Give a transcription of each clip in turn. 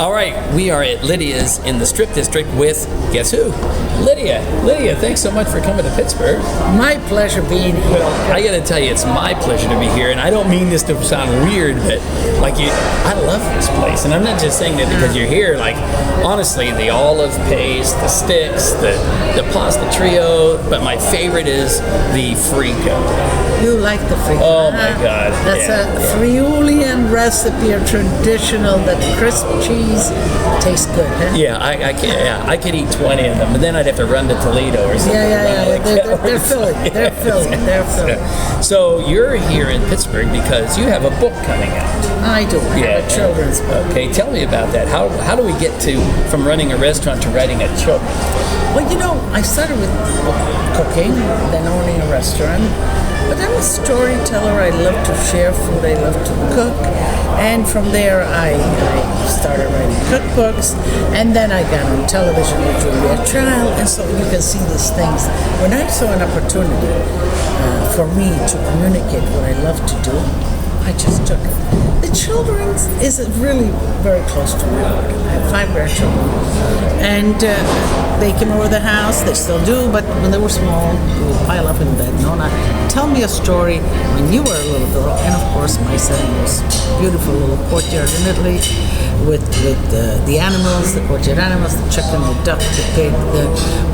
All right, we are at Lydia's in the Strip District with, guess who? Lydia. Lydia, thanks so much for coming to Pittsburgh. My pleasure being here. Well, I got to tell you, it's my pleasure to be here, and I don't mean this to sound weird, but I love this place, and I'm not just saying that because you're here. Like, honestly, the olive paste, the sticks, the pasta trio, but my favorite is the frico. You like the frico? Oh my God! That's a Friulian recipe, a traditional. That crisp cheese tastes good, huh? Yeah, I could eat 20 of them, but then I'd have to run to Toledo or something. Yeah. They're filling. So you're here in Pittsburgh because you have a book coming out. I do. I have a children's book. Okay, tell me about that. How do we get from running a restaurant to writing a children's book? Well, I started with cooking, then owning a restaurant. But I'm a storyteller. I love to share food. I love to cook. And from there, I started writing cookbooks. And then I got on television with Julia Child. And so you can see these things. When I saw an opportunity for me to communicate what I love to do, I just took it. The children's is really very close to my heart. I have 5 grandchildren. And they came over the house, they still do, but when they were small, we would pile up in bed. Nonna, tell me a story when you were a little girl. And of course, my setting was beautiful little courtyard in Italy with the animals, the courtyard animals, the chicken, the duck, the pig.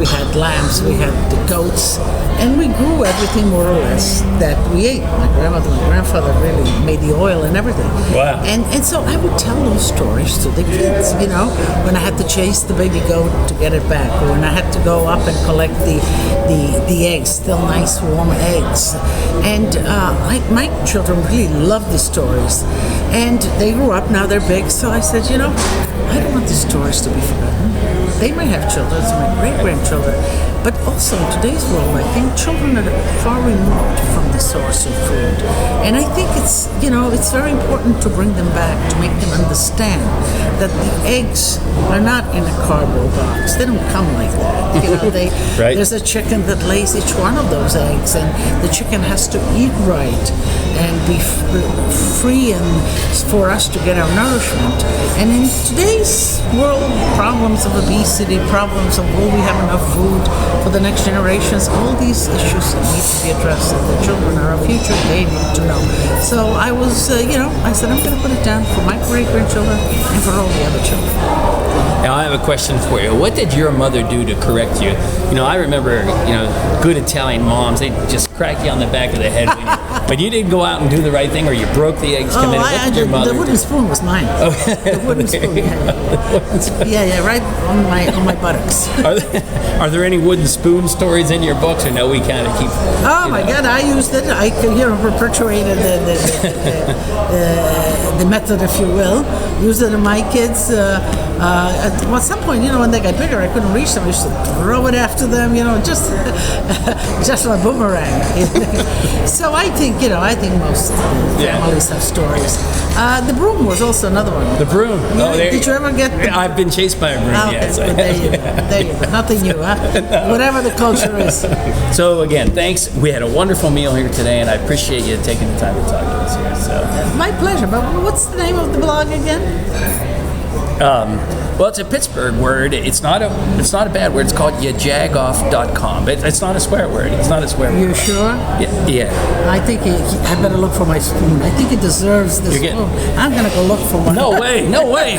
We had lambs, we had the goats. And we grew everything more or less that we ate. My grandmother, my grandfather really made the oil and everything. Wow. And so I would tell those stories to the kids, when I had to chase the baby goat to get it back, or when I had to go up and collect the eggs, still nice warm eggs. And my children really love these stories. And they grew up, now they're big, so I said, I don't want these stories to be forgotten. They might have children, it's my great-grandchildren, but also in today's world, I think children are far removed from the source of food. And I think it's very important to bring them back, to make them understand that the eggs are not in a cardboard box. They don't come like that. Right. There's a chicken that lays each one of those eggs, and the chicken has to eat right and be free and for us to get our nourishment. And in today's world, problems of obesity, problems of will we have enough food for the next generations, all these issues need to be addressed. And the children are our future, they need to know. So I was, I said, I'm going to put it down for my great-grandchildren and for all the other children. Now I have a question for you. What did your mother do to correct you? I remember, good Italian moms, they just crack you on the back of the head but you didn't go out and do the right thing, or you broke the eggs coming in. What did your mother do? The wooden spoon was mine. Okay. The wooden spoon, yeah, right on my buttocks. Are there any wooden spoon stories in your books, or no? We kind of keep. Oh my God! I used it. I perpetuated the method, if you will. Used it on my kids. At some point, when they got bigger, I couldn't reach them. I used to throw it after them, just like a boomerang. So I think most families have stories. The broom was also another one. The broom. Did you ever get? I've been chased by a broom. Okay, Yes. There you go. Nothing new, huh? No. Whatever the culture is. So again, thanks. We had a wonderful meal here today, and I appreciate you taking the time to talk to us here. So. My pleasure. But what's the name of the blog again? Well, it's a Pittsburgh word. It's not a bad word. It's called Jagoff.com. It's not a swear word. It's not a swear word. You sure? Yeah. I think I better look for my spoon. I think it deserves the spoon. I'm going to go look for one. No way.